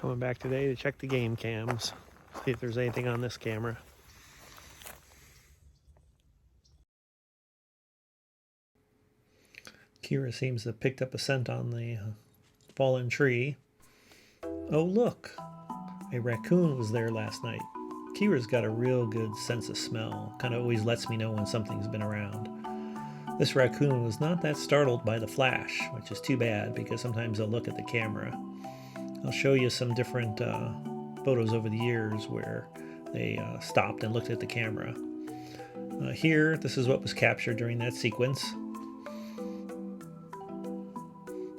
Coming back today to check the game cams, see if there's anything on this camera. Kira seems to have picked up a scent on the fallen tree. Oh look, a raccoon was there last night. Kira's got a real good sense of smell, kind of always lets me know when something's been around. This raccoon was not that startled by the flash, which is too bad because sometimes they'll look at the camera. I'll show you some different photos over the years where they stopped and looked at the camera. Here, this is what was captured during that sequence.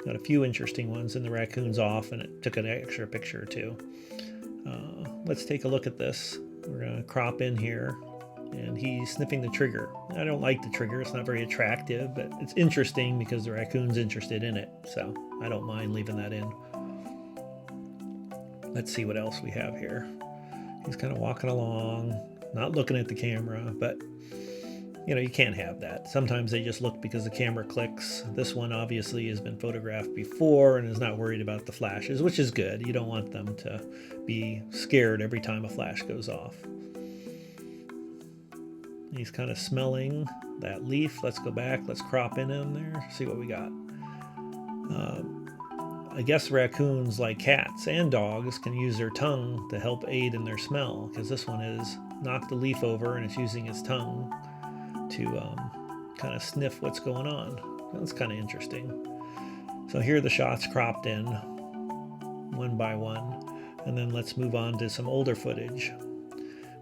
Got a few interesting ones, and the raccoon's off, and it took an extra picture too. Let's take a look at this. We're going to crop in here, and he's sniffing the trigger. I don't like the trigger, it's not very attractive, but it's interesting because the raccoon's interested in it, so I don't mind leaving that in. Let's see what else we have here. He's kind of walking along, not looking at the camera, but you know, you can't have that. Sometimes they just look because the camera clicks. This one obviously has been photographed before and is not worried about the flashes, which is good. You don't want them to be scared every time a flash goes off. He's kind of smelling that leaf. Let's go back. Let's crop in there. See what we got. I guess raccoons, like cats and dogs, can use their tongue to help aid in their smell, because this one has knocked the leaf over and it's using its tongue to kind of sniff what's going on. That's kind of interesting. So here are the shots cropped in one by one, and then let's move on to some older footage.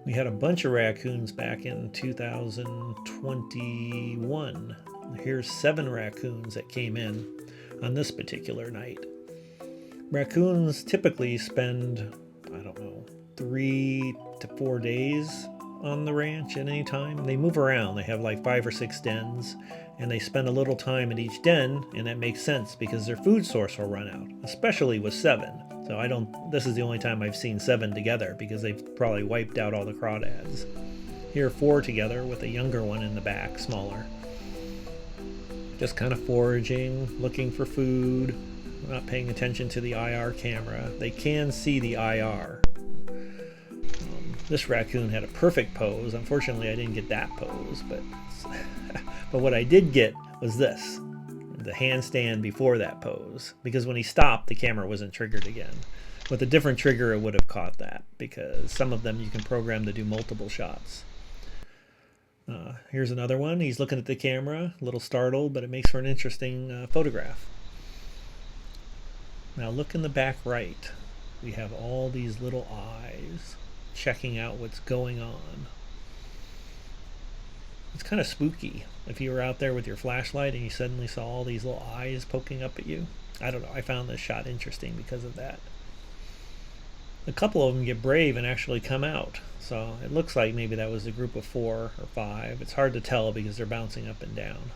We had a bunch of raccoons back in 2021. Here's 7 raccoons that came in on this particular night. Raccoons typically spend, I don't know, 3 to 4 days on the ranch at any time. They move around. They have like 5 or 6 dens, and they spend a little time in each den, and that makes sense because their food source will run out, especially with 7. So this is the only time I've seen 7 together because they've probably wiped out all the crawdads. Here are 4 together with a younger one in the back, smaller. Just kind of foraging, looking for food, not paying attention to the IR camera. They can see the IR. This raccoon had a perfect pose. Unfortunately, I didn't get that pose, but what I did get was this, the handstand before that pose, because when he stopped, the camera wasn't triggered again. With a different trigger, it would have caught that, because some of them you can program to do multiple shots. Here's another one. He's looking at the camera, a little startled, but it makes for an interesting photograph. Now look in the back right. We have all these little eyes checking out what's going on. It's kind of spooky if you were out there with your flashlight and you suddenly saw all these little eyes poking up at you. I don't know, I found this shot interesting because of that. A couple of them get brave and actually come out, so it looks like maybe that was a group of 4 or 5. It's hard to tell because they're bouncing up and down.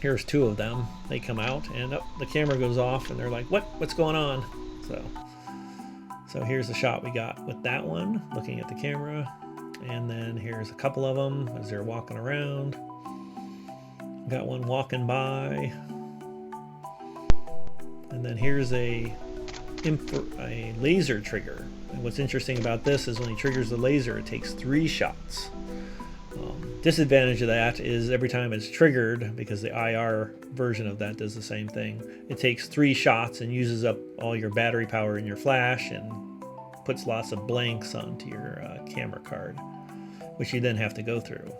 Here's 2 of them. They come out and the camera goes off and they're like, what's going on? So here's the shot we got with that one, looking at the camera. And then here's a couple of them as they're walking around. Got one walking by. And then here's a laser trigger. And what's interesting about this is when he triggers the laser, it takes 3 shots. Disadvantage of that is every time it's triggered, because the IR version of that does the same thing, it takes 3 shots and uses up all your battery power in your flash and puts lots of blanks onto your camera card, which you then have to go through.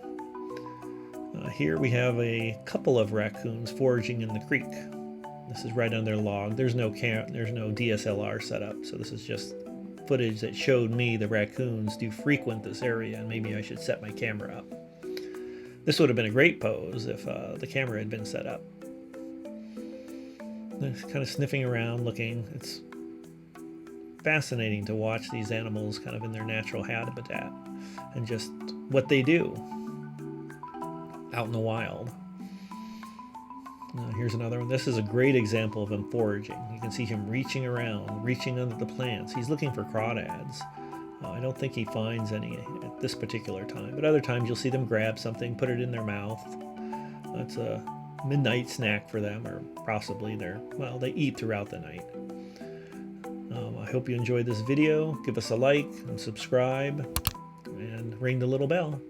Here we have a couple of raccoons foraging in the creek. This is right on their log. There's no DSLR setup, so this is just footage that showed me the raccoons do frequent this area, and maybe I should set my camera up. This would have been a great pose if the camera had been set up. They're kind of sniffing around, looking. It's fascinating to watch these animals kind of in their natural habitat and just what they do out in the wild. Here's another one. This is a great example of him foraging. You can see him reaching around, reaching under the plants. He's looking for crawdads. I don't think he finds any at this particular time, but other times you'll see them grab something, put it in their mouth. That's a midnight snack for them, or possibly they eat throughout the night. I hope you enjoyed this video. Give us a like and subscribe and ring the little bell.